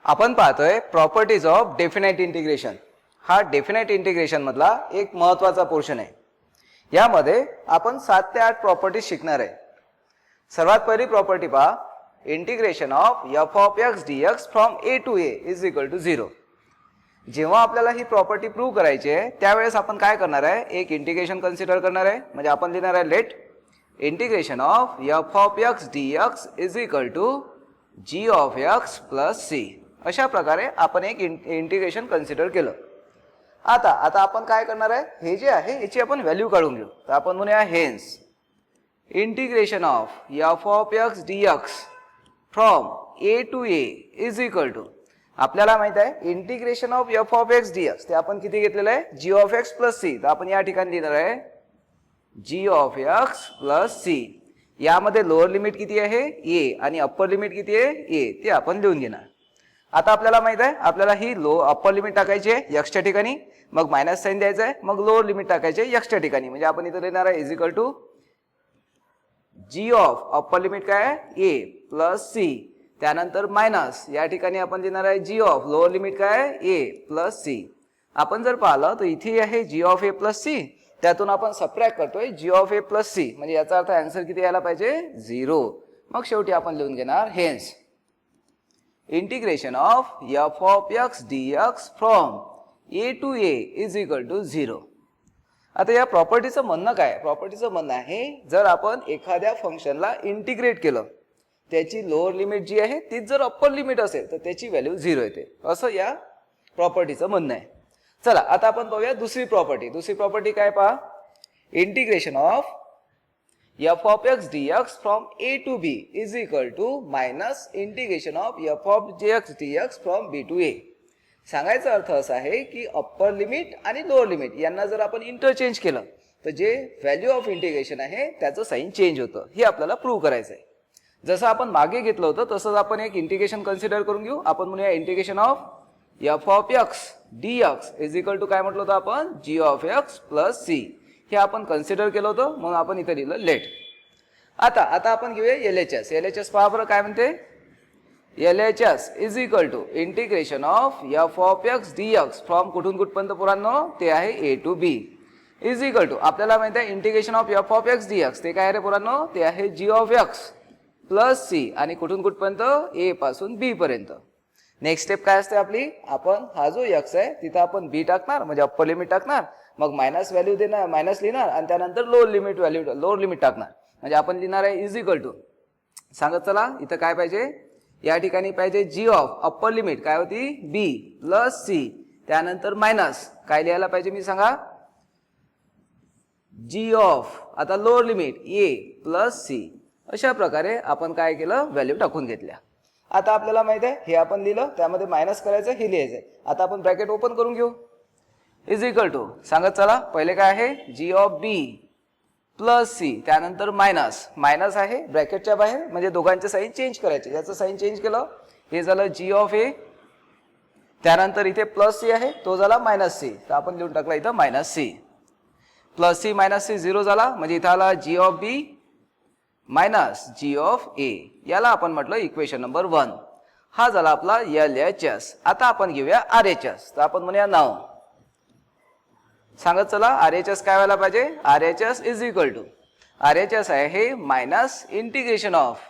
आपण पाहतोय properties of definite integration. हा डेफिनाइट इंटिग्रेशन मधला एक महत्त्वाचा पोर्शन आहे। यामध्ये आपण 7 ते 8 प्रॉपर्टीज शिकणार आहे। सर्वात पहिली प्रॉपर्टी पहा, integration of f of x dx from a to a is equal to 0। जेव्हा आपल्याला ही प्रॉपर्टी प्रूव्ह करायची आहे त्यावेळेस आपण काय करणार आहे, एक इंटिग्रेशन कन्सिडर करणार आहे। म्हणजे आपण लिहिणार आहे let integration of f of x dx is equal to g of x plus c। अशा प्रकारे आपण एक इंटिग्रेशन कन्सिडर केलं। आता आपण काय करणार आहे, हे जे आहे याची आपण व्हॅल्यू काढून घेऊ। तर आपण म्हणूया hence integration of f of x dx from a to a is equal to, आपल्याला माहित आहे integration of f of x dx ते आपण किती घेतलेलं आहे, g of x plus c। तर आपण या ठिकाणी लिहिणार आहे g of x plus c। यामध्ये लोअर लिमिट किती आहे a आणि अप्पर लिमिट किती आहे a, ते आपण लिहून घेणार। आता आपल्याला माहित आहे आपल्याला ही अप्पर लिमिट टाकायची आहे x च्या ठिकाणी, मग मायनस साइन द्यायचं आहे, मग लोअर लिमिट टाकायची आहे x च्या ठिकाणी। म्हणजे आपण इथे लिहिणार आहे is equal to g of upper limit काय आहे a प्लस c, त्यानंतर मायनस या ठिकाणी आपण लिहिणार आहे g ऑफ लोअर लिमिट काय आहे a प्लस c। आपण जर पाहिलं तर इथे आहे g of a plus c, त्यातून आपण सबट्रॅक्ट करतोय g of a plus c, म्हणजे याचा अर्थ आन्सर किती यायला पाहिजे 0। मग शेवटी आपण लिहून घेणार hence integration of f of x dx from a to a is equal to 0। आता या प्रॉपर्टीचं म्हणणं काय, प्रॉपर्टीचं म्हणणं आहे जर आपण एखाद्या फंक्शनला इंटिग्रेट केलं त्याची लोअर लिमिट जी आहे तीच जर अप्पर लिमिट असेल तर त्याची व्हॅल्यू 0 येते, असं या प्रॉपर्टीचं म्हणणं आहे। चला आता आपण पाहूया दुसरी प्रॉपर्टी। दुसरी प्रॉपर्टी काय पहा, integration of f of x dx from a to b is equal to minus integration of f of x dx from b to a। सांगायचा अर्थ असा आहे की अप्पर लिमिट आणि लोअर लिमिट यांना जर आपण इंटरचेंज केलं तर जे व्हॅल्यू ऑफ इंटिग्रेशन आहे त्याचं साइन चेंज होतं, हे आपल्याला प्रूव्ह करायचं आहे। जसं आपण मागे घेतलं होतं तसंच आपण एक इंटिग्रेशन कन्सिडर करून घेऊ। आपण म्हणूया integration of f of x dx is equal to काय म्हटलं होतं आपण, g of x plus c। हे आपण कन्सिडर केलं होतं म्हणून आपण इथे लिहिलं लेट। आता आपण घेऊया LHS। LHS पहा बरं काय म्हणते, LHS is equal to integration of f of x dx from कुठून कुठपर्यंत पुरांनो, ते आहे a to b is equal to, आपल्याला माहिती आहे integration of f of x dx ते काय रे पुरांनो, ते आहे g of x plus c आणि कुठून कुठपर्यंत a पासून b पर्यंत। नेक्स्ट स्टेप काय असते आपली, आपण हा जो x आहे तिथं आपण b टाकणार म्हणजे अप्पर लिमिट टाकणार, मग मायनस व्हॅल्यू देणार मायनस लिहिणार आणि त्यानंतर lower limit value lower limit टाकणार। म्हणजे आपण लिहिणार आहे इज इक्वल टू, सांगत चला इथं काय पाहिजे, या ठिकाणी पाहिजे g ऑफ अप्पर लिमिट काय होती b प्लस c, त्यानंतर मायनस काय लिहायला पाहिजे मी सांगा, g ऑफ आता lower limit a plus c। अशा प्रकारे आपण काय केलं, व्हॅल्यू टाकून घेतल्या। आता आपल्याला माहित आहे हे आपण लिहिलं त्यामध्ये मायनस करायचं हे लिहायचंय। आता आपण ब्रॅकेट ओपन करून घेऊ इज इक्वल टू, सांगत चला पहिले काय आहे g of b plus c, त्यानंतर मायनस मायनस आहे ब्रॅकेटच्या बाहेर म्हणजे दोघांचे साइन चेंज करायचे। याचं साइन चेंज केलं हे झालं g ऑफ a, त्यानंतर इथे प्लस c आहे तो झाला मायनस c, तर आपण लिहून टाकला इथं minus c। Plus c minus c 0 झाला म्हणजे इथं आला g of b minus g of a, याला आपण म्हटलं इक्वेशन नंबर 1। हा झाला आपला LHS। आता आपण घेऊया RHS। तर आपण म्हणूया नाव, सांगत चला RHS काय व्हायला पाहिजे, RHS is equal to, RHS आहे हे minus integration of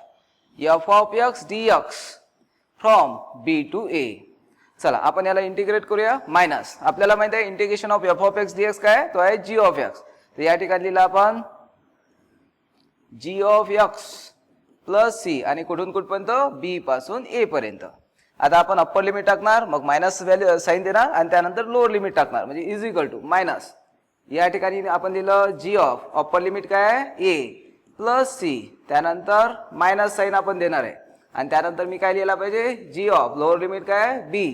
f of x dx from b to a। चला आपण याला इंटिग्रेट करूया, मायनस आपल्याला माहित आहे integration of f of x dx काय तो आहे g of x। तर या ठिकाणी लिहिला आपण g of x plus c आणि कुठून कुठपर्यंत b पासून a पर्यंत। आता आपण अप्पर लिमिट टाकणार मग मायनस व्हॅल्यू साइन देणार आणि त्यानंतर लोअर लिमिट टाकणार म्हणजे इज इक्वल टू मायनस, या ठिकाणी आपण लिहिलं g ऑफ अप्पर लिमिट काय आहे a प्लस c, त्यानंतर मायनस साइन आपण देणार आहे आणि त्यानंतर मी काय लिहायला पाहिजे g ऑफ लोअर लिमिट काय आहे b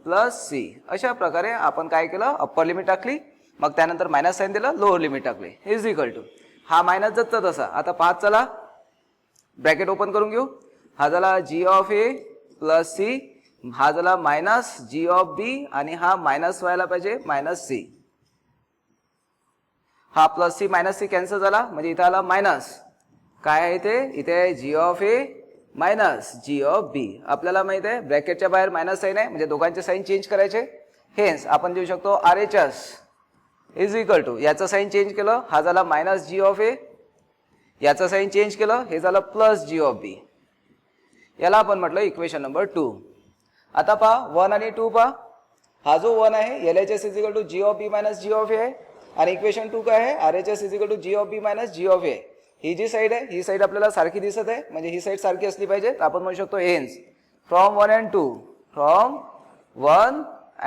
प्लस c। अशा प्रकारे आपण काय केलं, अप्पर लिमिट टाकली मग त्यानंतर मायनस साइन दिलं, लोअर लिमिट टाकली इज इक्वल टू, हा मायनस जसं तसा। आता पाहत चला ब्रॅकेट ओपन करून घेऊ, हा झाला g of a plus c, हा झाला मायनस g ऑफ b आणि हा मायनस व्हायला पाहिजे मायनस c। हा plus c minus c cancel झाला म्हणजे इथं आला मायनस, काय आहे ते इथे g of a minus G of B. आपल्याला माहित आहे ब्रॅकेटच्या बाहेर मायनस साईन आहे म्हणजे दोघांचे साईन चेंज करायचे. हेन्स आपण देऊ शकतो R H S is equal to, याचं साईन चेंज केलं हा झाला मायनस जी ऑफ ए, याचं साईन चेंज केलं हे झालं प्लस जी ऑफ बी. याला आपण म्हटलं इक्वेशन नंबर 2. आता पहा 1 आणि 2 पहा. हा जो 1 आहे L H S is equal to G of B minus G of A आहे आणि इक्वेशन 2 काय आहे R H S is equal to G of B minus G of A. ही जी साईड आहे ही साईड आपल्याला सारखी दिसत आहे म्हणजे ही साईड सारखी असली पाहिजे. तर आपण म्हणू शकतो hence from 1 and 2, from 1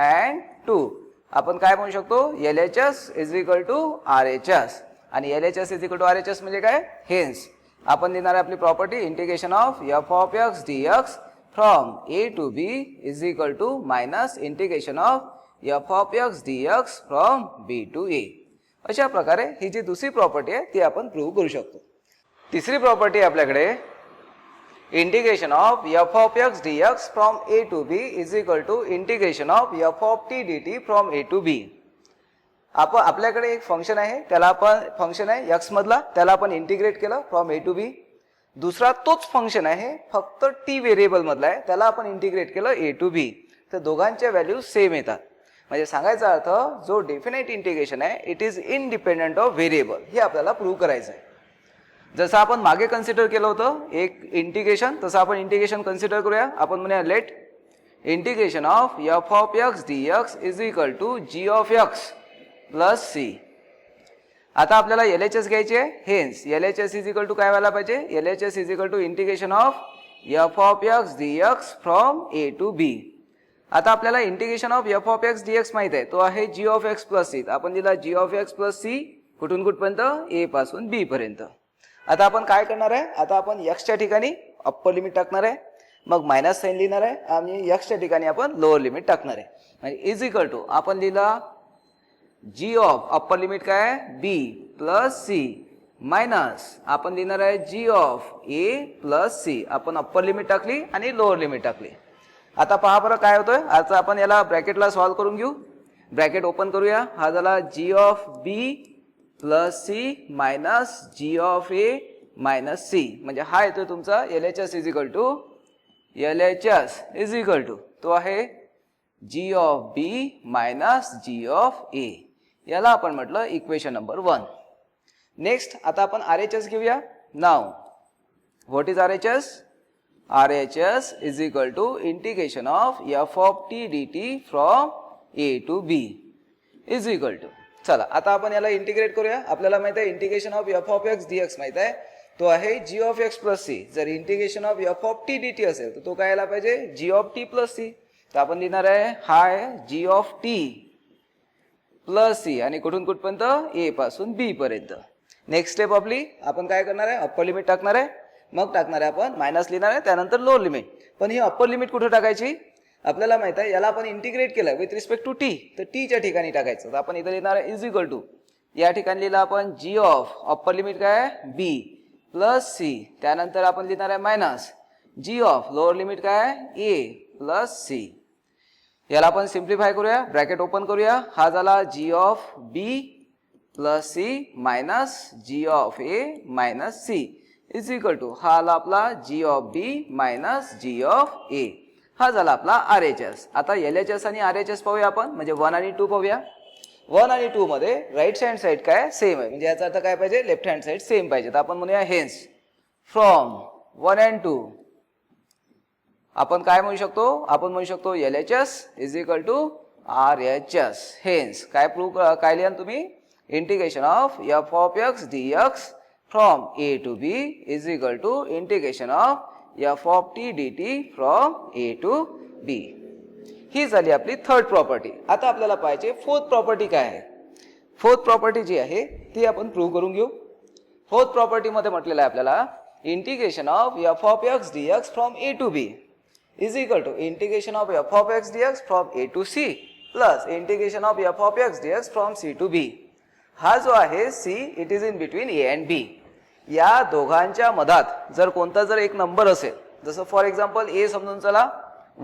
and 2 आपण काय म्हणू शकतो L H S is equal to R H S. आणि L H S is equal to R H S म्हणजे काय, हेन्स आपण देणार आहे आपली property integration of F of x D x from A to B is equal to minus integration of F of x D x from B to ए. अशा प्रकारे ही जी दुसरी property आहे ती आपण प्रूव्ह करू शकतो. तिसरी प्रॉपर्टी आपल्याकडे integration of F of x D x from A to B is equal to integration of F of T D T from A to B. आपण आपल्याकडे एक फंक्शन आहे त्याला आपण फंक्शन आहे एक्स मधला त्याला आपण इंटिग्रेट केलं फ्रॉम ए टू बी. दुसरा तोच फंक्शन आहे फक्त टी व्हेरिएबल मधला आहे त्याला आपण इंटिग्रेट केलं ए टू बी. तर दोघांच्या व्हॅल्यू सेम येतात. म्हणजे सांगायचा अर्थ जो डेफिनेट इंटिग्रेशन आहे it is independent of variable हे आपल्याला प्रूव्ह करायचं आहे. जसं आपण मागे कन्सिडर केलं होतं एक इंटिग्रेशन तसं आपण इंटिग्रेशन कन्सिडर करूया. आपण म्हणूया let integration of F of x D x is equal to G of x plus C. आता आपल्याला एल एच एस घ्यायची आहे. Hence L H S is equal to काय व्हायला पाहिजे L H S is equal to integration of F of x D x from A to B. आता आपल्याला integration of F of x D X माहित आहे तो आहे जी of x plus c. आपण दिला g of x plus c कुठून कुठपर्यंत ए पासून बी पर्यंत. आता आपण काय करणार आहे आता आपण एक्सच्या ठिकाणी अप्पर लिमिट टाकणार आहे मग मायनस साईन लिहिणार आहे आणि एक्सच्या ठिकाणी आपण लोअर लिमिट टाकणार आहे. म्हणजे इज इक्वल टू आपण लिहिला जी ऑफ अप्पर लिमिट काय आहे बी प्लस सी मायनस आपण लिहिणार आहे जी ऑफ ए प्लस सी. आपण अप्पर लिमिट टाकली आणि लोअर लिमिट टाकली. आता पहा बरं काय होतोय. आता आपण याला ब्रॅकेटला सॉल्व्ह करून घेऊ. ब्रॅकेट ओपन करूया. हा झाला G of B plus C minus G of A minus C. म्हणजे हा येतोय तुमचा L H S is equal to L H S is equal to तो आहे जी of B minus G of A. याला आपण म्हटलं इक्वेशन नंबर 1. नेक्स्ट आता आपण आर एच एस घेऊया. नाव what is R H S. R H S is equal to integration of F of T D T from A to B is equal to. चला आता आपण याला integrate करूया. आपल्याला माहित आहे integration of F of x D X माहित आहे तो आहे जी ऑफ एक्स प्लस सी. जर integration of F of T D T असेल तर तो काय यायला पाहिजे जी ऑफ टी प्लस सी. तर आपण लिहिणार आहे हा आहे जी ऑफ टी प्लस सी आणि कुठून कुठपर्यंत ए पासून बी पर्यंत. नेक्स्ट स्टेप आपली आपण काय करणार आहे अप्पर लिमिट टाकणार आहे मग टाकणार आहे आपण मायनस लिहिणार आहे त्यानंतर लोअर लिमिट. पण ही अप्पर लिमिट कुठे टाकायची आपल्याला माहित आहे याला आपण इंटिग्रेट केलं विथ रिस्पेक्ट टू टी तर टीच्या ठिकाणी टाकायचं. तर आपण इथे लिहिणार आहे इज इक्वल टू या ठिकाणी लिहिलं आपण जी ऑफ अप्पर लिमिट काय आहे बी प्लस सी त्यानंतर आपण लिहिणार आहे minus G of lower limit काय आहे ए प्लस सी. याला आपण सिम्प्लिफाय करूया. ब्रॅकेट ओपन करूया. हा झाला G of B plus C minus G of A minus C is equal to हा आला आपला G of B minus G of A. हा झाला आपला आर एच एस. आता एल एच एस आणि आर एच एस पाहूया आपण म्हणजे 1 आणि 2 पाहूया. 1 आणि 2 मध्ये राईट हँड साईड काय सेम आहे म्हणजे याचा अर्थ काय पाहिजे लेफ्ट हँड साईड सेम पाहिजे. तर आपण म्हणूया हेन्स फ्रॉम 1 and 2 आपण काय म्हणू शकतो आपण म्हणू शकतो L H S is equal to R H S. Hence काय प्रूव्ह काय लिहा तुम्ही integration of F of x D x from A to B is equal to integration of F of T D T from A to B. ही झाली आपली third property. आता आपल्याला पाहिजे फोर्थ प्रॉपर्टी काय आहे. फोर्थ प्रॉपर्टी जी आहे ती आपण प्रूव्ह करून घेऊ. फोर्थ प्रॉपर्टी मध्ये म्हटलेलं आहे आपल्याला integration of F of x D x from A to B is equal to integration of F of x D x from A to C plus integration of F of x D x from C to B. हा जो आहे C it is in between A and B. या दोघांच्या मधात जर कोणता जर एक नंबर असेल जसं फॉर एक्झाम्पल ए समजून चला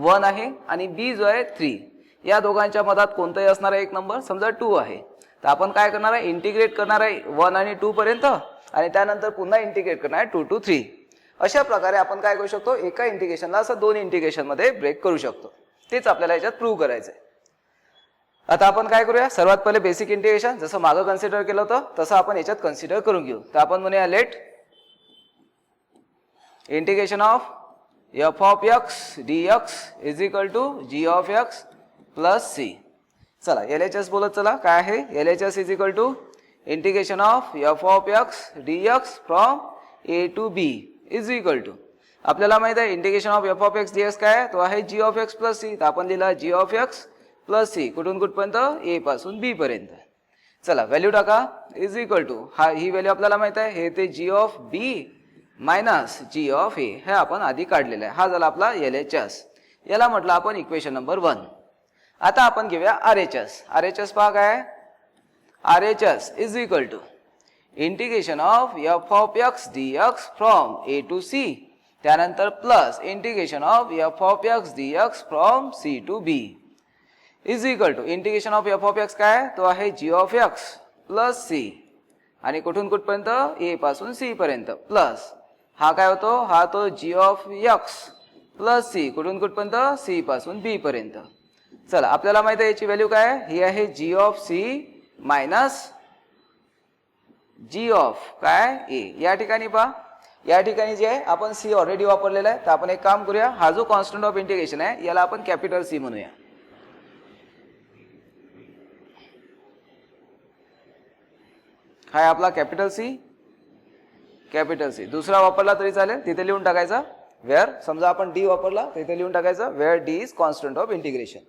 1 आहे आणि बी जो आहे 3 या दोघांच्या मधात कोणताही असणारा एक नंबर समजा 2 आहे. तर आपण काय करणार आहे इंटिग्रेट करणार आहे 1 आणि 2 पर्यंत आणि त्यानंतर पुन्हा इंटिग्रेट करणार आहे 2 to 3. अशा प्रकारे आपण काय करू शकतो, एका इंटिग्रेशनला असं दोन इंटिग्रेशन मध्ये ब्रेक करू शकतो. तेच आपल्याला याच्यात प्रूव्ह करायचंय. आता आपण काय करूया, सर्वात पहिले बेसिक इंटिग्रेशन जसं मागं कन्सिडर केलं होतं तसं आपण याच्यात कन्सिडर करून घेऊ. तर आपण म्हणूया let integration of f of x dx is equal to g of x plus c. चला LHS बोलत चला, काय आहे LHS is equal to integration of f of x dx from a to b is equal to, आपल्याला माहित आहे integration of f of x dx काय आहे, तो आहे g of x plus c. तर आपण लिहिला g of x plus c कुठून कुठपर्यंत, a पासून b पर्यंत. चला व्हॅल्यू टाका इज इक्वल टू, हा ही व्हॅल्यू आपल्याला माहित आहे, हे ते g of b minus g of a हे आपण आधी काढलेलं आहे. हा झाला आपला LHS. याला म्हटलं आपण इक्वेशन नंबर 1. आता आपण घेऊया RHS. RHS पहा काय, RHS is equal to integration of f of x dx from a to c, त्यानंतर plus integration of f of x dx from c to b is equal to integration of f of x काय, तो आहे g of x plus c आणि कुठून कुठपर्यंत, a पासून c पर्यंत, plus हा काय होतो, हा तो g of x plus c कुठून कुठपर्यंत, c पासून b पर्यंत. चला आपल्याला माहित आहे याची व्हॅल्यू काय, ही आहे g of c minus g of काय a. या ठिकाणी पहा, या ठिकाणी जे आहे आपण c ऑलरेडी वापरलेला आहे. तर आपण एक काम करूया, हा जो कॉन्स्टंट ऑफ इंटिग्रेशन आहे याला आपण कॅपिटल C म्हणूया. हा आहे आपला कॅपिटल C. कॅपिटल C दुसरा वापरला तरी चालेल, तिथे लिहून टाकायचा वेअर, समजा आपण d वापरला तिथे लिहून टाकायचं where d is constant of integration.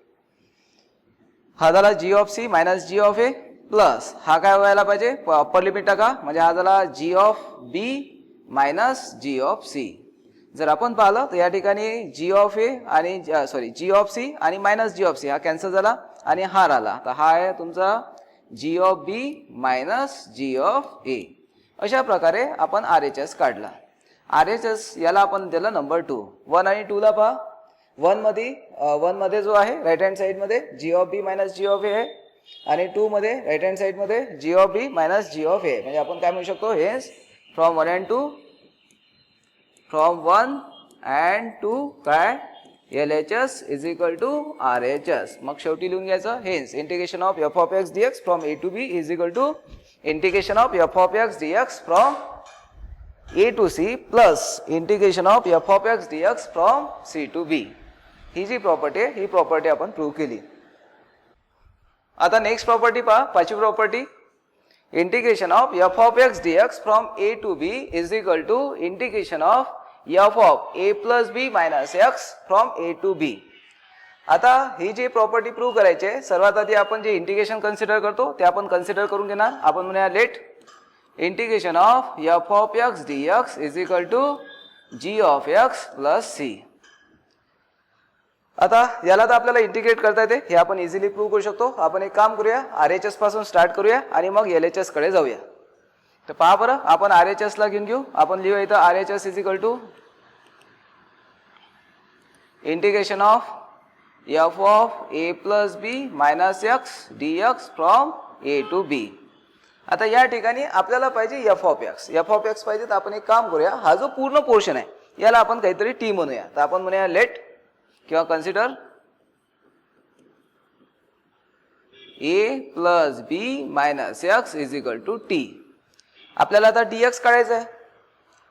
हा झाला g of c minus g of a plus हा काय व्हायला पाहिजे, अप्पर लिमिट टाका, म्हणजे हा झाला g of b minus g of c. जर आपण पाहिलं तर या ठिकाणी g of a आणि g of c आणि मायनस g of c हा कॅन्सल झाला आणि हा राहिला. तर हा आहे तुमचा g of b minus g of a. अशा प्रकारे आपण RHS काढला. RHS याला आपण दिला नंबर 2. 1 आणि 2 ला पहा, 1 मध्ये जो आहे राईट हँड साइड मध्ये g of b minus g of a आहे आणि 2 मध्ये राईट हँड साइड मध्ये g of b minus g of a. म्हणजे आपण काय म्हणू शकतो, हेच फ्रॉम 1 and 2, फ्रॉम 1 and 2 काय LHS is equal to RHS. मग शेवटी लिहून घ्यायचं, हेच integration of f of x dx from a to b is equal to integration of f of x dx from a to c plus integration of f of x dx from c to b. ही जी property आहे ही property आपण prove केली. आता next property पहा, पाचवी प्रॉपर्टी, integration of f of x dx from a to b is equal to integration of f of a plus b minus x from a to b. आता ही जी प्रॉपर्टी प्रूव्ह करायची आहे, सर्वात आधी आपण जे इंटिग्रेशन कन्सिडर करतो ते आपण कन्सिडर करून घेणार. आपण म्हणूया let integration of f of x dx is equal to g of x plus c. आता याला तर आपल्याला इंटिग्रेट करता येते, हे आपण इझिली प्रूव्ह करू शकतो. आपण एक काम करूया, RHS पासून स्टार्ट करूया आणि मग LHS कडे जाऊया. तर पहा बरं, आपण RHS ला घेऊन घेऊ. आपण लिहूया इथं RHS is equal to integration of f of a plus b minus x dx from a to b. आता या ठिकाणी आपल्याला पाहिजे f of x पाहिजे. तर आपण एक काम करूया, हा जो पूर्ण पोर्शन आहे याला आपण काहीतरी t म्हणूया. तर आपण म्हणूया लेट किंवा consider a plus b minus x is equal to t. आपल्याला आता dx काढायचं आहे,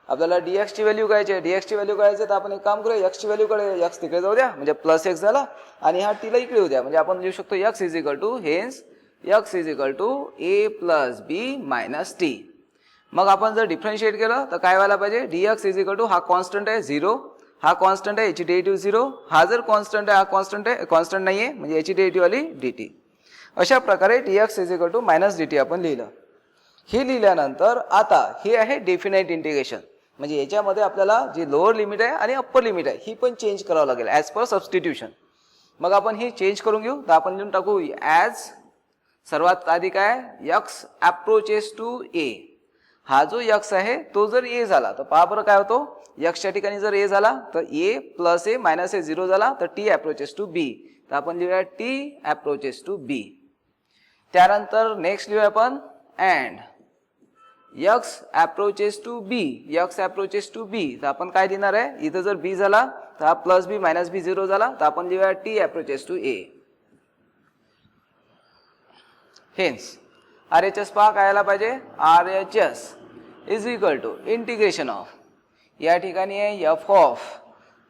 आपल्याला dx ची व्हॅल्यू काढायची आहे. dx ची व्हॅल्यू काढायची तर आपण एक काम करूया, x ची व्हॅल्यू काढूया. x तिकडे जाऊ द्या, म्हणजे प्लस x झाला आणि हा t ला इकडे येऊ द्या, म्हणजे आपण लिहू शकतो x is equal to hence x is equal to a plus b minus t. मग आपण जर डिफरन्शिएट केलं तर काय व्हायला पाहिजे, dx इज इक्वल टू हा कॉन्स्टंट आहे 0, हा कॉन्स्टंट आहे याची डेरिव्हेटिव्ह 0, हा जर कॉन्स्टंट आहे हा कॉन्स्टंट आहे, कॉन्स्टंट नाहीये म्हणजे याची डेरिव्हेटिव्ह आली dt. अशा प्रकारे dx is equal to minus dt आपण लिहिलं. हे लिहिल्यानंतर आता हे आहे डेफिनाइट इंटिग्रेशन, म्हणजे याच्यामध्ये आपल्याला जी लोअर लिमिट आहे आणि अप्पर लिमिट आहे ही पण चेंज करावं लागेल ॲज पर सबस्टिट्यूशन. मग आपण ही चेंज करून घेऊ. तर आपण लिहून टाकू ॲज, सर्वात आधी काय x अप्रोचेस टू a. हा जो x आहे तो जर a झाला तर पहा बरं काय होतो, x च्या ठिकाणी जर a झाला तर a plus a minus a 0 झाला तर t अप्रोचेस टू b. तर आपण लिहूया t अप्रोचेस टू b. त्यानंतर नेक्स्ट लिहूया आपण and X approaches to B, X approaches to B, तर आपण काय लिहिणार आहे, इथं जर बी झाला तर हा प्लस बी मायनस बी 0 झाला, तर आपण लिहूया t approaches to a. Hence RHS पहा काय आला पाहिजे, RHS is equal to integration of, या ठिकाणी आहे एफ ऑफ,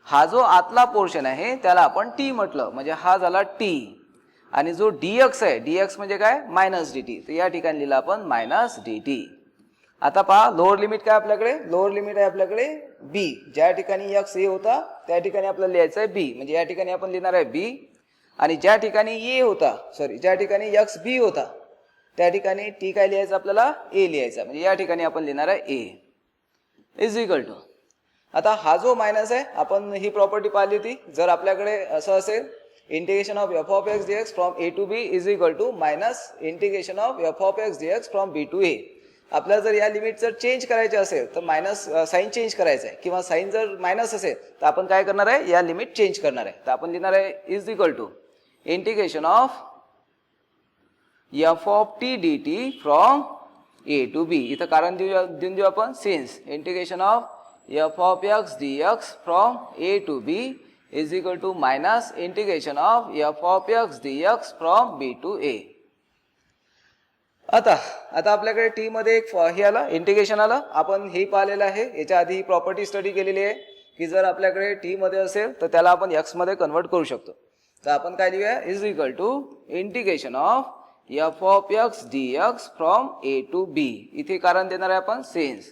हा जो आतला पोर्शन आहे त्याला आपण टी म्हटलं, म्हणजे हा झाला टी, आणि जो dx आहे, dx म्हणजे काय, मायनस dt, तर या ठिकाणी लिहिलं आपण मायनस dt. आता पहा लोअर लिमिट काय आपल्याकडे, लोअर लिमिट आहे आपल्याकडे b, ज्या ठिकाणी x a होता त्या ठिकाणी आपल्याला लिहायचं आहे b, म्हणजे या ठिकाणी आपण लिहिणार आहे b, आणि ज्या ठिकाणी a होता, सॉरी ज्या ठिकाणी x b होता त्या ठिकाणी t काय लिहायचं आपल्याला, a लिहायचा, म्हणजे या ठिकाणी आपण लिहिणार आहे a इज इक्वल टू. आता हा जो मायनस आहे, आपण ही प्रॉपर्टी पाहिली होती, जर आपल्याकडे असं असेल integration of F of X DX from A to B is equal to minus integration of F of X DX from B to A. आपल्याला जर या लिमिट जर चेंज करायचे असेल तर मायनस साईन चेंज करायचं आहे, किंवा साईन जर मायनस असेल तर आपण काय करणार आहे, या लिमिट चेंज करणार आहे, तर आपण लिहिणार आहे is equal to integration of F of T D T from A to B. इथं कारण देऊन देऊ आपण, since integration of F of x D x from A to B is equal to minus integration of F of x D x from B to A. आता आपल्याकडे T मध्ये एक हे आलं, इंटिग्रेशन आलं, आपण हे पाहिलेलं आहे, याच्या आधी ही प्रॉपर्टी स्टडी केलेली आहे की जर आपल्याकडे टी मध्ये असेल तर त्याला आपण एक्स मध्ये कन्वर्ट करू शकतो. तर आपण काय लिहूया, is equal to integration of F of x D x from A to B. इथे कारण देणार आहे आपण, since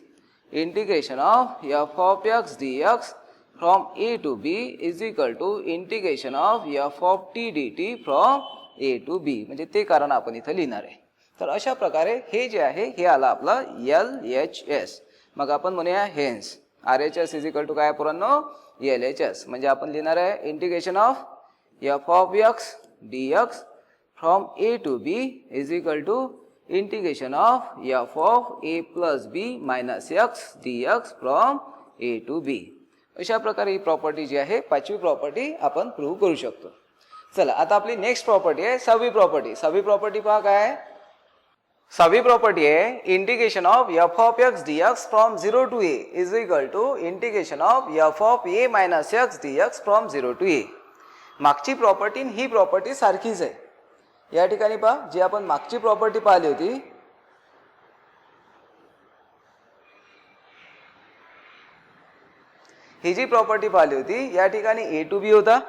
integration of F of x D x from A to B is equal to integration of F of T D T from A to B, म्हणजे ते कारण आपण इथं लिहिणार आहे. तर अशा प्रकारे हे जे आहे हे आलं आपलं LHS. मग आपण म्हणूया hence RHS is equal to काय पोरांनो, LHS, म्हणजे आपण लिहिणार आहे integration of F of x D x from A to B is equal to integration of F of A plus B minus x D x from A to B. अशा प्रकारे ही property जी आहे, पाचवी property आपण prove करू शकतो. चला आता आपली नेक्स्ट प्रॉपर्टी आहे सहावी प्रॉपर्टी. सहावी प्रॉपर्टी पहा काय आहे, सहावी प्रॉपर्टी आहे integration of F of x D x from 0 to A is equal to integration of F of A minus x D x from 0 to A. मागची प्रॉपर्टी ही property सारखीच आहे. या ठिकाणी पहा, जी आपण मागची प्रॉपर्टी पाहिली होती, ही जी प्रॉपर्टी पाहिली होती या ठिकाणी ए टू बी होता.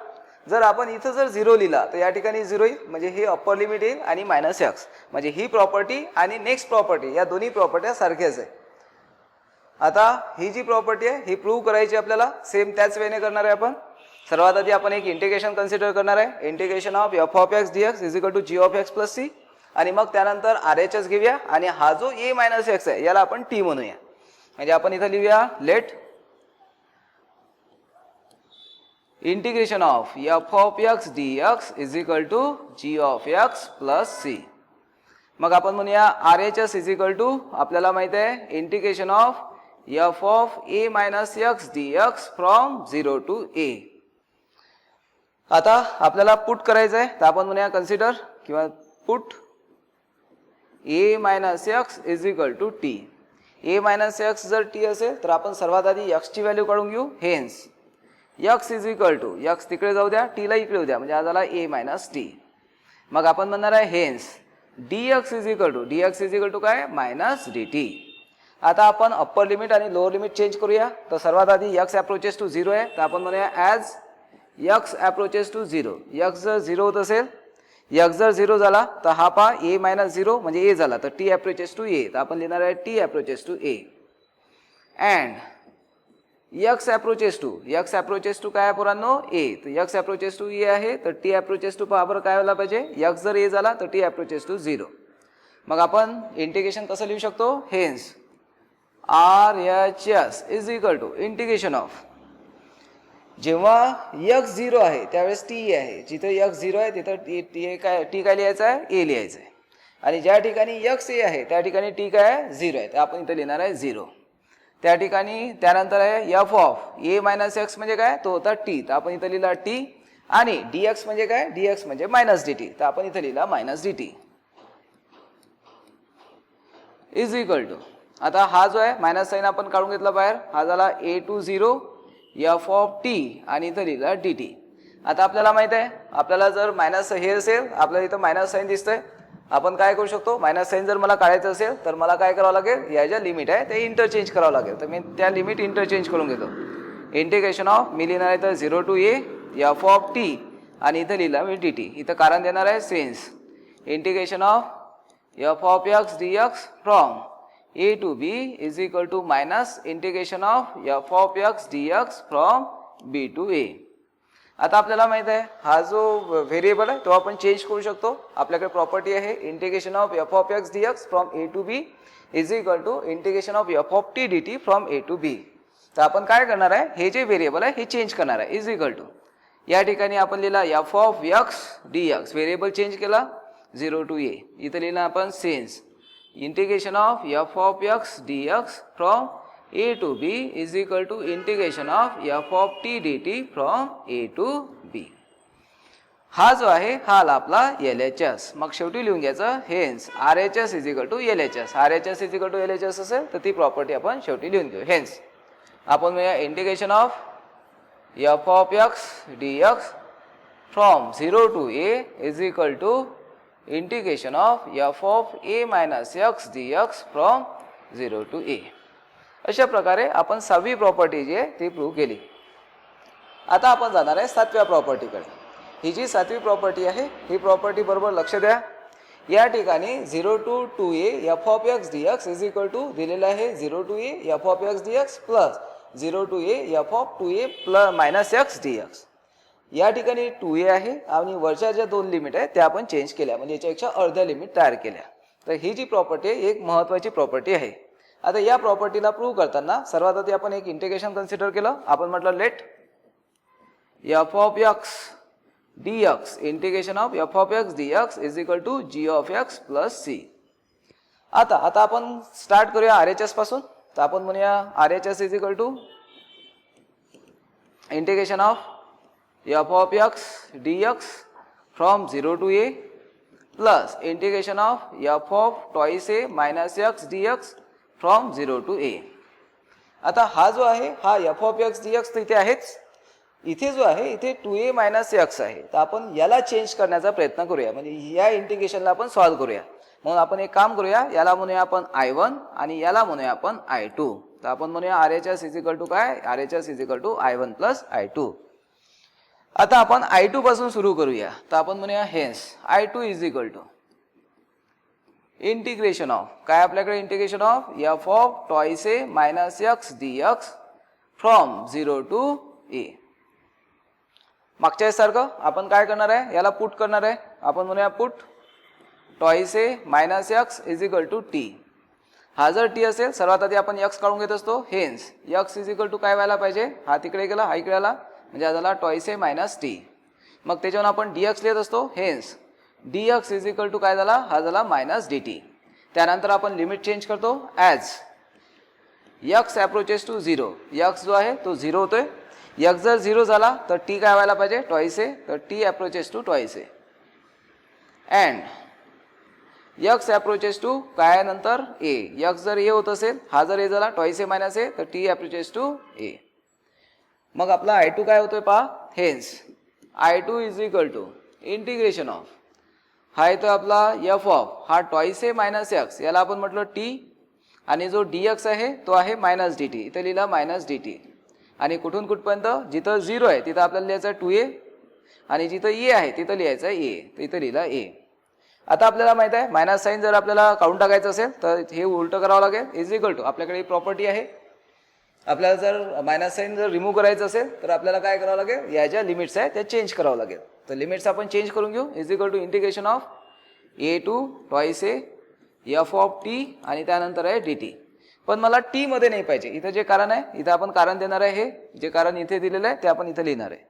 जर आपण इथं जर 0 लिहिला तर या ठिकाणी 0 येईल, म्हणजे हे अप्पर लिमिट येईल आणि मायनस एक्स, म्हणजे ही प्रॉपर्टी आणि नेक्स्ट प्रॉपर्टी या दोन्ही प्रॉपर्ट्या सारख्याच आहे. आता ही जी प्रॉपर्टी आहे ही प्रूव्ह करायची आपल्याला, सेम त्याच वेने करणार आहे आपण. सर्वात आधी आपण एक इंटिग्रेशन कन्सिडर करणार आहे, integration of F of x D x is equal to G of x plus c, आणि मग त्यानंतर RHS घेऊया, आणि हा जो ए मायनस एक्स आहे याला आपण टी म्हणूया. म्हणजे आपण इथं लिहूया let integration of F of x D x is equal to G of x plus c. मग आपण म्हणूया RHS इज इक्वल टू, आपल्याला माहित आहे integration of F of A minus x D x from 0 to A. आता आपल्याला put करायचं आहे, तर आपण म्हणूया कन्सिडर किंवा put a minus x is equal to t. A minus x जर टी असेल तर आपण सर्वात आधी एक्सची व्हॅल्यू काढून घेऊ. Hence x is equal to, x तिकडे जाऊ द्या, टीला इकडे येऊ द्या, म्हणजे हा झाला ए मायनस टी. मग आपण म्हणणार आहे hence dx is equal to, dx is equal to काय, मायनस dt. आता आपण अप्पर लिमिट आणि लोअर लिमिट चेंज करूया. तर सर्वात आधी x अप्रोचेस टू 0 आहे, तर आपण म्हणूया as x approaches to 0. x जर 0 होत असेल, x जर 0 झाला तर हा पहा a मायनस 0 म्हणजे a झाला, तर t अप्रोचेस टू a, तर आपण लिहिणार आहे t approaches to a. And x approaches to काय आहे पोरांनो, a, तर x अप्रोचेस टू a आहे, तर t अप्रोचेस टू पहा बरं काय व्हायला पाहिजे, x जर a झाला तर t अप्रोचेस टू 0. मग आपण इंटिग्रेशन कसं लिहू शकतो, hence RHS is equal to integration of, जेव्हा x 0 आहे त्यावेळेस t आहे, जिथे x 0 आहे तिथं t काय लिहायचं आहे, a लिहायचं आहे, आणि ज्या ठिकाणी x a आहे त्या ठिकाणी t काय आहे, 0 आहे, तर आपण इथं लिहिणार आहे 0. त्या ठिकाणी त्यानंतर आहे f of A minus x म्हणजे काय, तो होता टी, तर आपण इथं लिहिला टी, आणि dx म्हणजे काय, dx म्हणजे मायनस dt, तर आपण इथं लिहिला minus dt is equal to. आता हा जो आहे मायनस साईन आपण काढून घेतला बाहेर, हा झाला A to zero F of T आणि इथं लिहिला डी टी. आता आपल्याला माहित आहे, आपल्याला जर मायनस हे असेल, आपल्याला इथं मायनस साईन दिसतंय, आपण काय करू शकतो, मायनस साईन जर मला काढायचं असेल तर मला काय करावं लागेल, या ज्या लिमिट आहे ते इंटरचेंज करावं लागेल. तर मी त्या लिमिट इंटरचेंज करून घेतो. इंटिग्रेशन ऑफ मी लिहिणार आहे तर 0 to a f of T आणि इथं लिहिला मी डी टी. इथं कारण देणार आहे since. Integration of F of x D x from A to B is equal to minus integration of F of x D x from B to A. आता आपल्याला माहित आहे हा जो व्हेरिएबल आहे तो आपण चेंज करू शकतो. आपल्याकडे प्रॉपर्टी आहे integration of F of x D x from A to B is equal to integration of F of T D T from A to B. तर आपण काय करणार आहे, हे जे व्हेरिएबल आहे हे चेंज करणार आहे. इज इक्वल टू या ठिकाणी आपण लिहिला F of x D x, variable change केला 0 टू ए. इथं लिहिलं आपण sense integration of F of x D x from a to b is equal to integration of f of t dt from a to b. हा जो आहे हा आला आपला LHS. मग शेवटी लिहून घ्यायचं hence RHS is equal to LHS. RHS is equal to LHS असेल तर ती प्रॉपर्टी आपण शेवटी लिहून घेऊ. हेन्स आपण म्हणूया integration of f of x dx from 0 to a is equal to integration of f of a minus x dx from 0 to a. अशा प्रकारे आपण 6वी प्रॉपर्टी जी आहे ती प्रूव्ह केली. आता आपण जाणार आहे 7व्या प्रॉपर्टीकडे. ही जी 7वी प्रॉपर्टी आहे ही प्रॉपर्टी बरोबर लक्ष द्या. या ठिकाणी 0 to 2a f of x D x is equal to दिलेलं आहे 0 to a f of x D x plus 0 to a f of 2a plus minus x D x. या ठिकाणी 2a आहे आणि वरच्या ज्या दोन लिमिट आहेत त्या आपण चेंज केल्या, म्हणजे याच्यापेक्षा अर्ध्या लिमिट तयार केल्या. तर ही जी प्रॉपर्टी आहे एक महत्त्वाची प्रॉपर्टी आहे. आता या प्रॉपर्टीला प्रूव्ह करताना सर्वात आधी आपण एक इंटिग्रेशन कन्सिडर केलं. आपण म्हटलं let f of x D x integration of F of x D x is equal to G of x plus C. आता आपण स्टार्ट करूया RHS पासून. तर आपण म्हणूया RHS is equal to integration of F of x D x from 0 to A plus integration of F of twice A minus x D x from 0 to A. आता हा जो आहे हा F of x D X तर इथे आहेच. इथे जो आहे इथे 2a मायनस एक्स आहे. तर आपण याला चेंज करण्याचा प्रयत्न करूया, म्हणजे या इंटिग्रेशनला आपण सॉल्व्ह करूया. म्हणून आपण एक काम करूया, याला म्हणूया आपण I1 आणि याला म्हणूया आपण I2. तर आपण म्हणूया RHS इज इक्वल टू काय, RHS is equal to I1 plus I2. आता आपण I2 पासून सुरू करूया. तर आपण म्हणूया hence I2 is equal to integration of काय, आपल्याकडे integration of F of twice A minus x D x from 0 to A. मागच्या सारखं आपण काय करणार आहे, याला पुट करणार आहे. आपण म्हणूया put twice A minus x is equal to t. हा जर टी असेल सर्वात आधी आपण एक्स काढून घेत असतो. Hence x is equal to काय व्हायला पाहिजे, हा तिकडे गेला हा इकडे आला, म्हणजे हा झाला ट्वाइस ए मायनस टी. मग त्याच्यावर आपण dx लिहित असतो. Hence dx is equal to काय झाला, हा झाला मायनस dt. त्यानंतर आपण लिमिट चेंज करतो. As x approaches to 0, x जो आहे तो 0 होतोय. x जर 0 झाला तर t काय व्हायला पाहिजे, ट्वाइस ए. तर t approaches to twice a. And x approaches to काय नंतर a. x जर a होत असेल, हा जर a झाला ट्वाइस ए मायनस ए, तर t अप्रोचेस टू a. मग आपला I2 काय होतोय पहा. Hence I2 is equal to integration of हा येतो आपला एफ ऑफ हा ट्वाइस ए मायनस एक्स, याला आपण म्हटलं टी, आणि जो dx आहे तो आहे मायनस dt. इथे लिहिला मायनस dt. आणि कुठून कुठपर्यंत, जिथं 0 आहे तिथं आपल्याला लिहायचं 2a आणि जिथं a आहे तिथं लिहायचं a. तर इथं लिहिला a. आता आपल्याला माहित आहे मायनस साईन जर आपल्याला काढून टाकायचं असेल तर हे उलटं करावं लागेल. इज इक्वल टू आपल्याकडे प्रॉपर्टी आहे, आपल्याला जर मायनस साईन जर रिमूव्ह करायचं असेल तर आपल्याला काय करावं लागेल, या ज्या लिमिट्स आहेत त्या चेंज करावं लागेल. तर लिमिट्स आपण चेंज करून घेऊ. Is equal to integration of a to twice a f of T आणि त्यानंतर आहे dt. पण मला टी मध्ये नाही पाहिजे. इथं जे कारण आहे इथं आपण कारण देणार आहे, हे जे कारण इथे दिलेलं आहे ते आपण इथं लिहिणार आहे.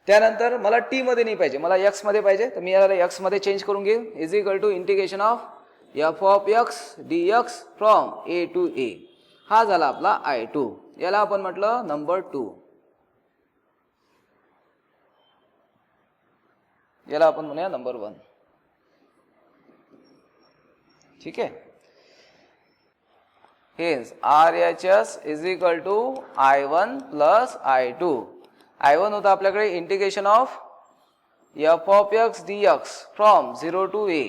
त्यानंतर मला टी मध्ये नाही पाहिजे, मला एक्स मध्ये पाहिजे. तर मी याला एक्स मध्ये चेंज करून घेऊ. Is equal to integration of F of x D x from A to A. हा झाला आपला I2. याला आपण म्हटलं नंबर 2. याला आपण म्हणूया नंबर 1. ठीक आहे. Hence RHS is equal to I1 plus I2. I1 होता आपल्याकडे integration of f of x dx from 0 to a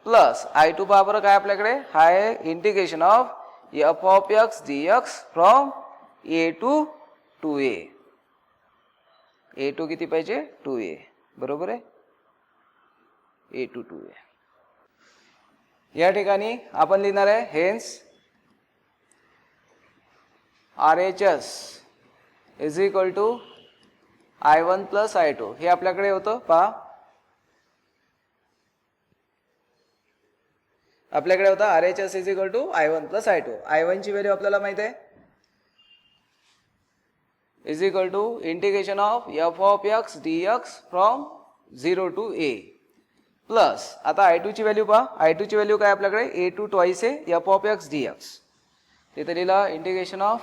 plus I2 पहा बरं काय आपल्याकडे हा आहे integration of f of x dx from a to 2a. a to किती पाहिजे 2a, बरोबर आहे, a टू 2a. या ठिकाणी आपण लिहिणार आहे hence RHS is equal to I1 plus I2. हे आपल्याकडे होतं पहा, आपल्याकडे होता RHS is equal to I1 plus I2. I1 ची व्हॅल्यू आपल्याला माहित आहे is equal to integration of f of x dx from 0 to a plus आता I2 ची व्हॅल्यू पहा, I2 ची व्हॅल्यू काय आपल्याकडे a टू ट्वाइस आहे f ऑफ x dx. तिथे लिहिला integration of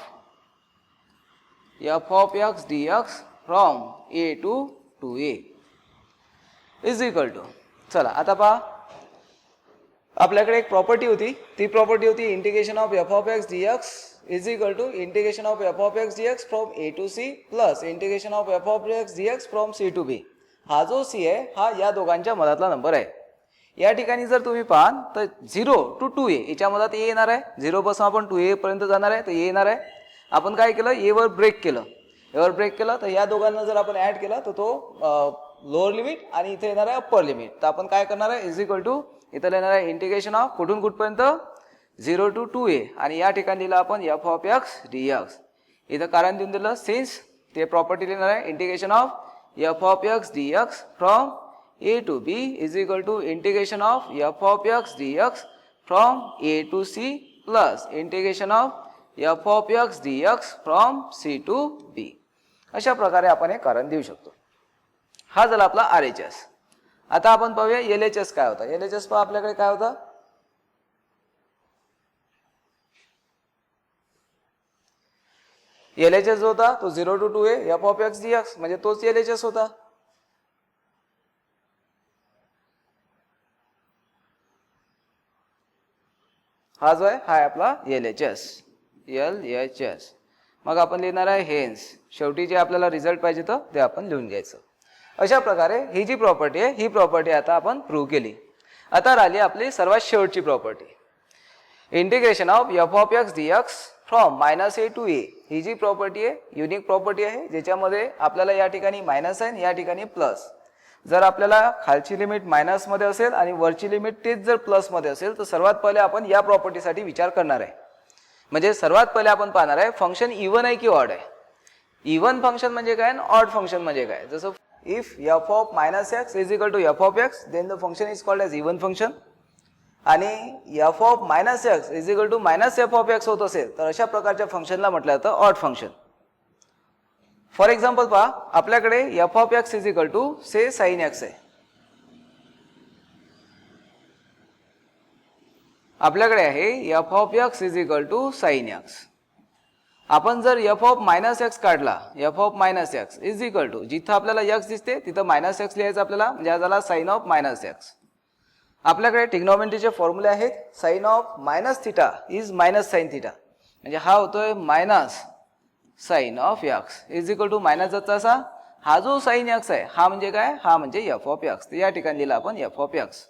f of x dx from a to 2a is equal to. चला आता पहा, आपल्याकडे एक प्रॉपर्टी होती, ती प्रॉपर्टी होती integration of f of x dx is equal to integration of f of x dx from a to c plus integration of f of x dx from c to b. हा जो c आहे हा या दोघांच्या मधातला number आहे. या ठिकाणी जर तुम्ही पाहाल तर 0 टू 2a याच्या मधात a येणार आहे, 0 पासून आपण 2a पर्यंत जाणार आहे तर a येणार आहे. आपण काय केलं, a वर ब्रेक केलं, यावर ब्रेक केलं तर या दोघांना जर आपण ऍड केला तर तो लोअर लिमिट आणि इथे येणार आहे अप्पर लिमिट. तर आपण काय करणार आहे इज इक्वल टू इथे येणार आहे इंटिग्रेशन ऑफ कुठून कुठपर्यंत 0 टू 2a आणि या ठिकाणी लिहिलं आपण f ऑफ x dx. इथं कारण देऊन दिलं सिन्स ते प्रॉपर्टी लिहिणार आहे integration of f of x dx from a to b is equal to integration of f of x dx from a to c plus integration of f of x dx from c to b. अशा प्रकारे आपण हे कारण देऊ शकतो. हा झाला आपला RHS. आता आपण पाहूया LHS काय होता. LHS पहा आपल्याकडे काय होता, LHS जो होता तो 0 to 2a f of x dx म्हणजे तोच LHS होता. हा जो आहे हा आपला LHS. मग आपण लिहिणार आहे हेन्स, शेवटी जे आपल्याला रिझल्ट पाहिजे तर ते आपण लिहून घ्यायचं. अशा प्रकारे ही जी प्रॉपर्टी आहे ही प्रॉपर्टी आता आपण प्रूव्ह केली. आता राहिली आपली सर्वात शेवटची property integration of f of x dx from -a to a. ही जी प्रॉपर्टी आहे युनिक प्रॉपर्टी आहे ज्याच्यामध्ये आपल्याला या ठिकाणी मायनस आहे या ठिकाणी प्लस. जर आपल्याला खालची लिमिट मायनस मध्ये असेल आणि वरची लिमिट तेच जर प्लस मध्ये असेल तर सर्वात पहिले आपण या प्रॉपर्टीसाठी विचार करणार आहे. म्हणजे सर्वात पहिले आपण पाहणार आहे फंक्शन इवन आहे की ऑड आहे. इवन फंक्शन म्हणजे काय आणि ऑड फंक्शन म्हणजे काय. जसं if f of -x is equal to f of x then the function is called as even function आणि f of -x is equal to -f of x होत असेल तर अशा प्रकारच्या फंक्शनला म्हटलं जातं ऑड फंक्शन. फॉर एक्झाम्पल पहा, आपल्याकडे f of x is equal to say sin x आहे. आपल्याकडे आहे f of x is equal to sin x. आपण जर f ऑफ -x काढला, f of -x is equal to जिथं आपल्याला x दिसते तिथं -x लिहायचं आपल्याला, म्हणजे हा झाला sin ऑफ -x. आपल्याकडे ट्रिग्नोमेट्रीचे फॉर्म्युले आहेत. sin ऑफ -θ इज -sin θ म्हणजे हा होतोय sin of x is equal to मायनसचा असा हा जो sin x आहे हा म्हणजे काय, हा म्हणजे f ऑफ x. तर या ठिकाणी लिहिला आपण f ऑफ x.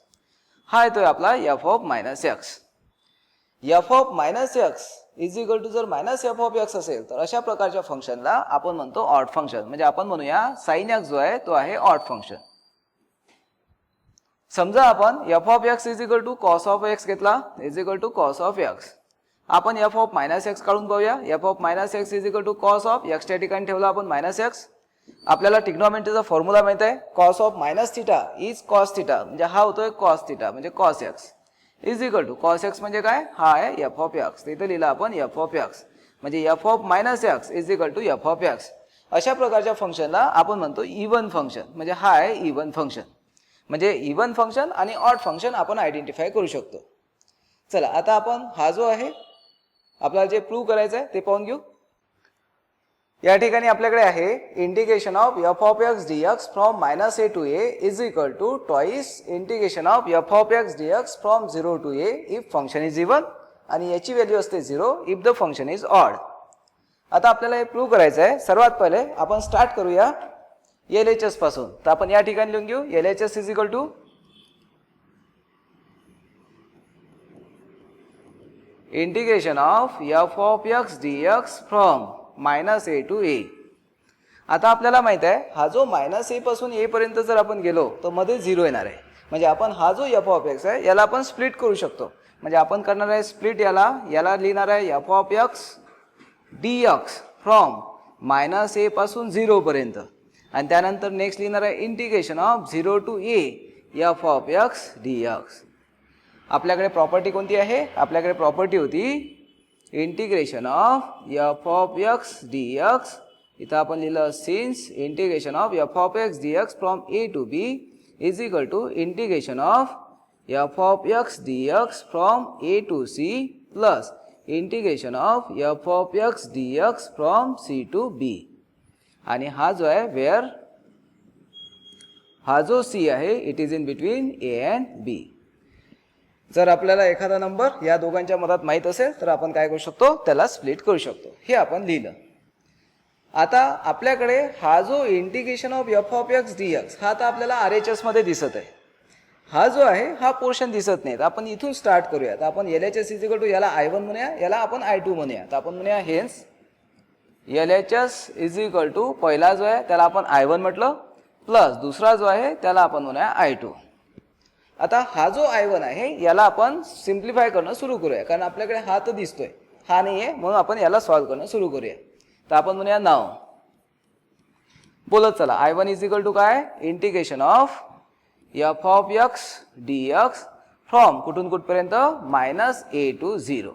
हा येतोय आपला f of -x. f of -x is equal to जर -f ऑफ x असेल तर अशा प्रकारच्या फंक्शनला आपण म्हणतो ऑड फंक्शन. म्हणजे आपण म्हणूया sin x जो आहे तो आहे ऑड फंक्शन. समजा आपण f of x is equal to cos of x घेतला is equal to cos of x. आपण f ऑफ -x काढून पाहूया. f of -x is equal to cos of x च्या ठिकाणी ठेवला आपण -x. आपल्याला ट्रिग्नोमेट्रीचा फॉर्म्युला माहित आहे cos ऑफ -θ इज cos θ म्हणजे हा होतोय cos θ म्हणजे cos x is equal to cos x म्हणजे काय, हा आहे f ऑफ x. इथे लिहिला आपण f ऑफ x म्हणजे f of -x is equal to f of x. अशा प्रकारच्या फंक्शनला आपण म्हणतो इवन फंक्शन. म्हणजे हा आहे इवन फंक्शन. म्हणजे इवन फंक्शन आणि ऑड फंक्शन आपण आयडेंटिफाय करू शकतो. चला आता आपण हा जो आहे आपल्याला जे प्रूव्ह करायचं आहे ते पाहून घेऊ. या ठिकाणी आपल्याकडे आहे integration of f of x dx from -a to a is equal to twice integration of f of x dx from 0 to a if function is even आणि याची व्हॅल्यू असते 0 if the function is odd. आता आपल्याला हे prove करायचं आहे. सर्वात पहिले आपण स्टार्ट करूया LHS पासून. तर आपण या ठिकाणी लिहून घेऊ LHS is equal to integration of f of x dx from -a to a. आता आपल्याला माहित आहे हा जो -a पासून a पर्यंत जर आपण गेलो तर मध्ये 0 येणार आहे. म्हणजे आपण हा जो f ऑफ x आहे याला आपण स्प्लिट करू शकतो. म्हणजे आपण करणार आहे स्प्लिट याला लिहिणार आहे f of x dx from -a पासून 0 पर्यंत आणि त्यानंतर नेक्स्ट लिहिणार आहे integration of 0 to a f of x dx. आपल्याकडे प्रॉपर्टी कोणती आहे? आपल्याकडे प्रॉपर्टी होती integration of f of x dx. इथं आपण लिहिलं since integration of f of x dx from a to b is equal to integration of f of x dx from a to c plus integration of f of x dx from c to b. आणि हा जो आहे wear हा जो c आहे it is in between a and b. जर आपल्याला एखादा नंबर या दोघांच्या मधात माहीत असेल तर आपण काय करू शकतो त्याला स्प्लिट करू शकतो. हे आपण लिहिलं. आता आपल्याकडे हा जो integration of f of x dx हा आता आपल्याला RHS मध्ये दिसत आहे. हा जो आहे हा पोर्शन दिसत नाही. तर आपण इथून स्टार्ट करूया. तर आपण LHS इज इक्वल टू याला I1 म्हणूया, याला आपण I2 म्हणूया. तर आपण म्हणूया hence LHS is equal to पहिला जो आहे त्याला आपण I1 म्हटलं प्लस दुसरा जो आहे त्याला आपण म्हणूया I2. आता हा जो I1 आहे याला आपण सिम्प्लिफाय करणं सुरू करूया कारण आपल्याकडे हा तर दिसतोय हा नाही आहे म्हणून आपण याला सॉल्व्ह करणं सुरू करूया. तर आपण म्हणूया नाव बोलत चला I1 इज इक्वल टू काय integration of f of x dx from कुठून कुठपर्यंत -a टू 0.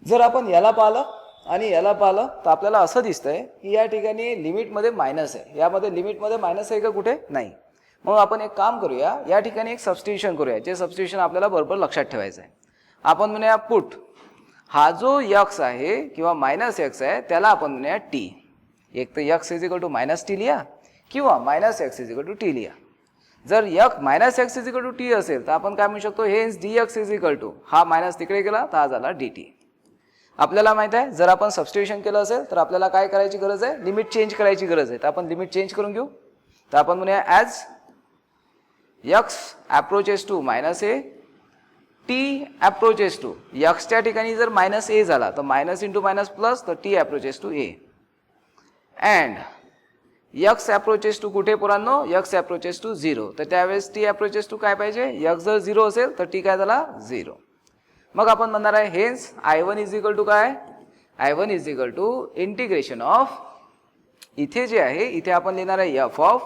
जर आपण याला पाहिलं आणि याला पाहिलं तर आपल्याला असं दिसतंय की या ठिकाणी लिमिटमध्ये मायनस आहे. यामध्ये लिमिटमध्ये मायनस आहे का कुठे नाही. मग आपण एक काम करूया या ठिकाणी एक सबस्टिट्यूशन करूया. जे सबस्टिट्यूशन आपल्याला बरोबर लक्षात ठेवायचं आहे. आपण म्हणूया पुट हा जो x आहे किंवा -x आहे त्याला आपण म्हणूया t. एक तर x is equal to -t लिहा किंवा -x is equal to t लिहा. जर -x is equal to t असेल तर आपण काय म्हणू शकतो hence dx is equal to हा मायनस तिकडे गेला तर हा झाला dt. आपल्याला माहित आहे जर आपण सबस्टिट्यूशन केलं असेल तर आपल्याला काय करायची गरज आहे लिमिट चेंज करायची गरज आहे. तर आपण लिमिट चेंज करून घेऊ. तर आपण म्हणूया as x approaches to -a t approaches to च्या ठिकाणी जर -a झाला तर मायनस इंटू मायनस प्लस तर t approaches to a and x approaches to कुठे पोरांनो x अप्रोचेस टू 0. तर त्यावेळेस t अप्रोचेस टू काय पाहिजे x जर 0 असेल तर t काय झाला 0. मग आपण म्हणणार आहे hence I1 is equal to काय I1 is equal to integration of इथे जे आहे इथे आपण लिहिणार आहे f ऑफ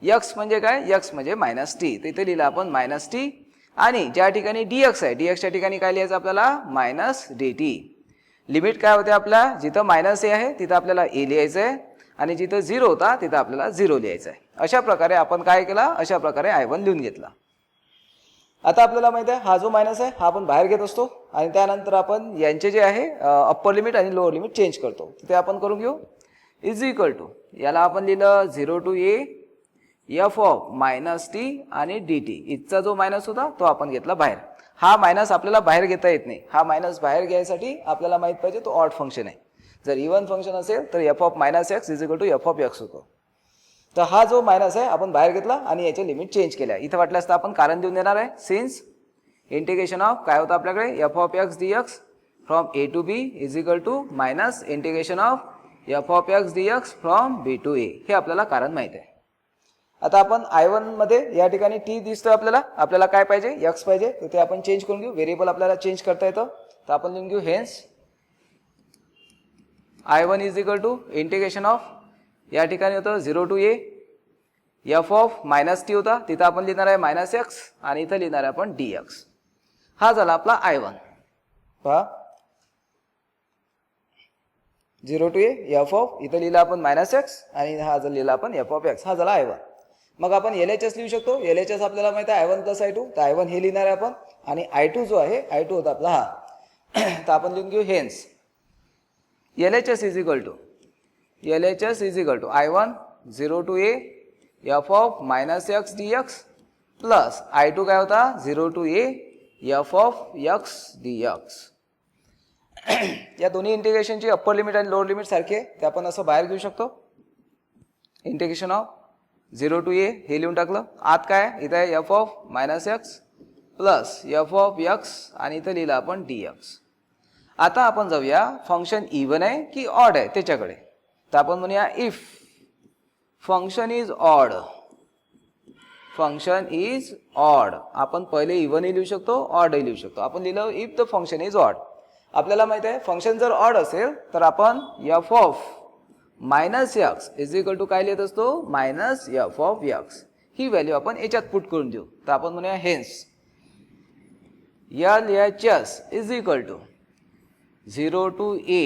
x म्हणजे काय x म्हणजे -t. तर इथे लिहिलं आपण -t आणि ज्या ठिकाणी dx आहे dx च्या ठिकाणी काय लिहायचं आपल्याला -dt. लिमिट काय होते आपल्या जिथं -a आहे तिथं आपल्याला a लिहायचं आहे आणि जिथं 0 होता तिथं आपल्याला 0 लिहायचं आहे. अशा प्रकारे आपण काय केलं अशा प्रकारे I1 लिहून घेतला. आता आपल्याला माहित आहे हा जो मायनस आहे हा आपण बाहेर घेत असतो आणि त्यानंतर आपण यांचे जे आहे अप्पर लिमिट आणि लोअर लिमिट चेंज करतो. ते आपण करून घेऊ इज इक्वल टू याला आपण लिहिलं 0 to a f of -t आणि dt. इथचा जो मायनस होता तो आपण घेतला बाहेर. हा मायनस आपल्याला बाहेर घेता येत नाही. हा मायनस बाहेर घ्यायसाठी आपल्याला माहित पाहिजे तो ऑड फंक्शन आहे. जर इवन फंक्शन असेल तर f of -x is equal to f of x होतो. तर हा जो मायनस आहे आपण बाहेर घेतला आणि याचे लिमिट चेंज केल्या. इथं वाटल्यास तर आपण कारण देऊन देणार आहे सिन्स इंटिग्रेशन ऑफ काय होतं आपल्याकडे f of x dx from a to b is equal to minus integration of f of x dx from b to a. हे आपल्याला कारण माहित आहे. आता आपण I1 मध्ये या ठिकाणी t दिसतोय आपल्याला काय पाहिजे x पाहिजे. तर ते आपण चेंज करून घेऊ. व्हेरिएबल आपल्याला चेंज करता येतं. तर आपण लिहून घेऊ hence I1 is equal to integration of या ठिकाणी होतं 0 to a f of -t होता तिथं आपण लिहिणार आहे -x आणि इथं लिहिणार आहे आपण dx. हा झाला आपला I1. पहा 0 टू a f ऑफ इथं लिहिला आपण -x आणि हा जर लिहिला आपण f ऑफ x. हा झाला I1. मग आपण LHS लिहू शकतो. LHS आपल्याला माहिती आहे I1 प्लस I2. तर I1 हे लिहिणार आहे आपण आणि I2 जो आहे I2 होता आपला हा. तर आपण लिहून घेऊ hence LHS is equal to I1 0 to a f of -x dx plus I2 काय होता 0 to a f of x D x. या दोन्ही इंटिग्रेशनची अप्पर लिमिट आणि लोअर लिमिट सारखी आहे, ते आपण असं बाहेर घेऊ शकतो. इंटिग्रेशन ऑफ 0 to a हे लिहून टाकलं. आत काय इथं आहे f of minus x plus f of x आणि इथं लिहिलं आपण डी एक्स. आता आपण जाऊया फंक्शन इवन आहे की ऑड आहे त्याच्याकडे. तर आपण म्हणूया if function is odd, function is odd. आपण पहिले इव्हनही लिहू शकतो, ऑडही लिहू शकतो. आपण लिहिलं if the function is odd. आपल्याला माहित आहे फंक्शन जर ऑड असेल तर आपण f of minus x is equal to काय लिहित असतो, मायनस एफ ऑफ एक्स. ही व्हॅल्यू आपण याच्यात पुट करून देऊ. तर आपण म्हणूया hence LHS is equal to 0 to a.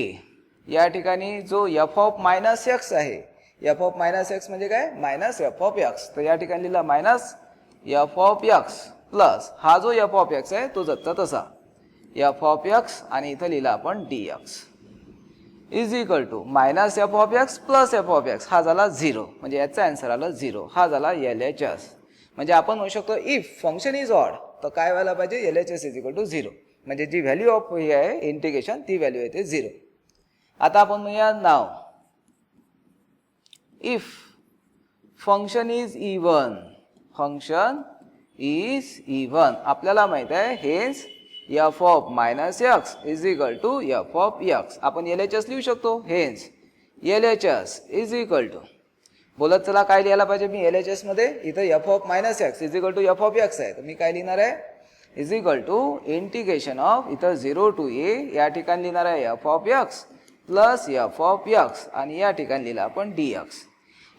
या ठिकाणी जो एफ ऑफ मायनस एक्स आहे, एफ ऑफ मायनस एक्स म्हणजे काय, मायनस एफ ऑफ एक्स. तर या ठिकाणी लिहिला minus f of x plus हा जो एफ ऑफ एक्स आहे तो जसा तसा एफ ऑफ एक्स आणि इथं लिहिला आपण d x is equal to minus f of x plus f of x. हा झाला 0 म्हणजे याचा आन्सर आला 0. हा झाला LHS. म्हणजे आपण म्हणू शकतो इफ फंक्शन इज ऑड तर काय व्हायला पाहिजे, LHS इज इक्वल टू 0. म्हणजे जी व्हॅल्यू ऑफ ही आहे इंटिग्रेशन ती व्हॅल्यू येते 0. आता आपण म्हणूया नाव if function is even, function is even. आपल्याला माहित आहे hence f of minus x is equal to f of x. आपण LHS लिहू शकतो. Hence LHS is equal to, बोलत चला काय लिहायला पाहिजे मी LHS मध्ये. इथं f of minus x is equal to f of x आहे, तर मी काय लिहिणार आहे is equal to integration of इथं 0 to a. या ठिकाणी लिहिणार आहे f of x plus f of x आणि या ठिकाणी लिहिलं आपण डी एक्स.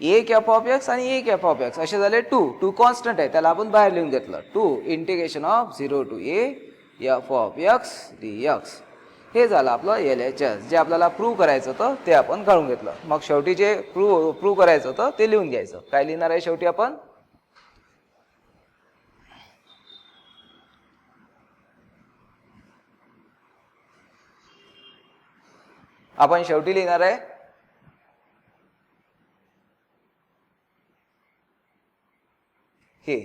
एक एफ ऑफ एक्स आणि एक एफ ऑफ एक्स असे झाले 2 कॉन्स्टंट आहे, त्याला आपण बाहेर लिहून घेतलं. 2 integration of 0 to a f of x D x. हे झालं आपलं LHS. जे आपल्याला प्रूव्ह करायचं होतं ते आपण काढून घेतलं. मग शेवटी जे प्रूव्ह करायचं होतं ते लिहून घ्यायचं. काय लिहिणार आहे शेवटी आपण शेवटी लिहिणार आहे हे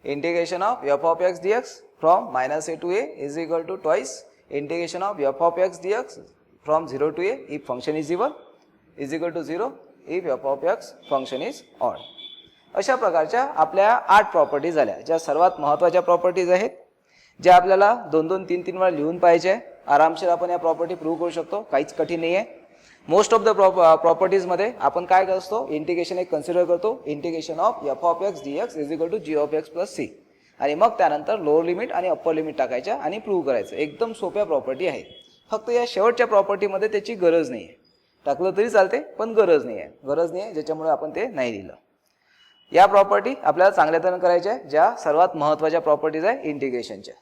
integration of F of x D x from minus a to a is equal to twice integration of F of x D x from 0 to a if function is even is equal to 0 if f of x function is odd. अशा प्रकारच्या आपल्या 8 properties झाल्या, ज्या सर्वात महत्त्वाच्या properties आहेत, ज्या आपल्याला 2-2, 3-3 वेळा लिहून पाहिजे. आरामशीर आपण या प्रॉपर्टी प्रूव्ह करू शकतो, काहीच कठीण नाही आहे. मोस्ट ऑफ द प्रॉपर्टीजमध्ये आपण काय करतो, इंटिग्रेशन एक कन्सिडर करतो. Integration of F of x D x is equal to G of x plus c. आणि मग त्यानंतर लोअर लिमिट आणि अप्पर लिमिट टाकायच्या आणि प्रूव्ह करायचं. एकदम सोप्या प्रॉपर्टी आहे. फक्त या शेवटच्या प्रॉपर्टीमध्ये त्याची गरज नाही आहे. टाकलं तरी चालते पण गरज नाही आहे, ज्याच्यामुळे आपण ते नाही लिहिलं. या प्रॉपर्टी आपल्याला चांगल्या तऱ्हेने करायच्या, ज्या सर्वात महत्त्वाच्या प्रॉपर्टीज आहे इंटिग्रेशनच्या.